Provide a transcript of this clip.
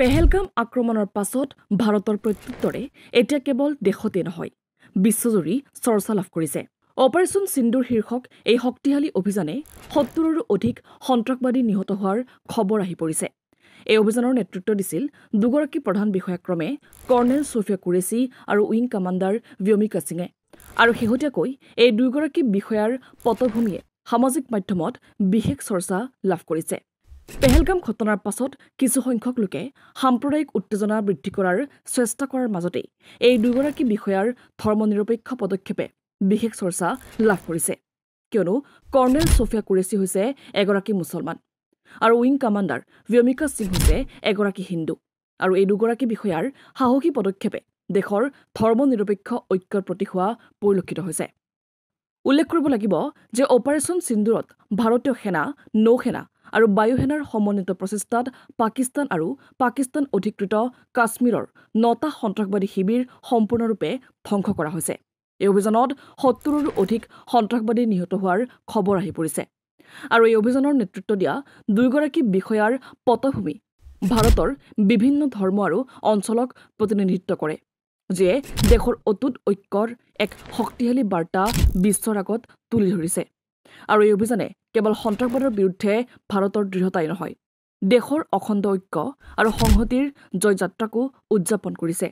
পেহেলগাম আক্ৰমণৰ পাছত ভাৰতৰ প্ৰত্যুত্তৰে এতিয়া কেৱল দেশতে নহয় বিশ্বজুৰি চৰ্চা লাভ কৰিছে। অপাৰেশ্যন সিন্দুৰ শীৰ্ষক এই শক্তিশালী অভিযানে ৭০ৰো অধিক সন্ত্ৰাসবাদী নিহত হোৱাৰ খবৰ আহি পৰিছে। এই অভিযানৰ নেতৃত্ব দিছিল দুগৰাকী প্ৰধান বিষয়াক্ৰমে কৰ্ণেল সোফিয়া কুৰেশী আৰু উইং কামাণ্ডাৰ ব্যমিকা সিঙে। আৰু শেহতীয়াকৈ এই দুয়োগৰাকী বিষয়াৰ পটভূমিয়ে সামাজিক মাধ্যমত বিশেষ চৰ্চা লাভ কৰিছে। পেহেলগাম ঘটনাৰ পাছত কিছুসংখ্যক লোকে সাম্প্ৰদায়িক উত্তেজনা বৃদ্ধি কৰাৰ চেষ্টা কৰাৰ মাজতে এই দুগৰাকী বিষয়াৰ ধৰ্মনিৰপেক্ষ পদক্ষেপে বিশেষ চৰ্চা লাভ কৰিছে, কিয়নো কৰ্ণেল সোফিয়া কুৰেশী হৈছে এগৰাকী মুছলমান আৰু উইং কামাণ্ডাৰ ব্যমিকা সিং হৈছে এগৰাকী হিন্দু। আৰু এই দুগৰাকী বিষয়াৰ সাহসী পদক্ষেপে দেশৰ ধৰ্মনিৰপেক্ষ ঐক্যৰ প্ৰতীক হোৱা পৰিলক্ষিত হৈছে। উল্লেখ কৰিব লাগিব যে অপাৰেশ্যন সিন্দুৰত ভাৰতীয় সেনা, নৌসেনা আৰু বায়ুসেনাৰ সমন্বিত প্ৰচেষ্টাত পাকিস্তান আৰু পাকিস্তান অধিকৃত কাশ্মীৰৰ ৯টা সন্ত্ৰাসবাদী শিবিৰ সম্পূৰ্ণৰূপে ধ্বংস কৰা হৈছে। এই অভিযানত ৭০ৰো অধিক সন্ত্ৰাসবাদী নিহত হোৱাৰ খবৰ আহি পৰিছে। আৰু এই অভিযানৰ নেতৃত্ব দিয়া দুয়োগৰাকী বিষয়াৰ পটভূমি ভাৰতৰ বিভিন্ন ধৰ্ম আৰু অঞ্চলক প্ৰতিনিধিত্ব কৰে, যিয়ে দেশৰ অটুট ঐক্যৰ এক শক্তিশালী বাৰ্তা বিশ্বৰ আগত তুলি ধৰিছে। আৰু এই অভিযানে কেৱল সন্ত্ৰাসবাদৰ বিৰুদ্ধে ভাৰতৰ দৃঢ়তাই নহয়, দেশৰ অখণ্ড ঐক্য আৰু সংহতিৰ জয়যাত্ৰাকো উদযাপন কৰিছে।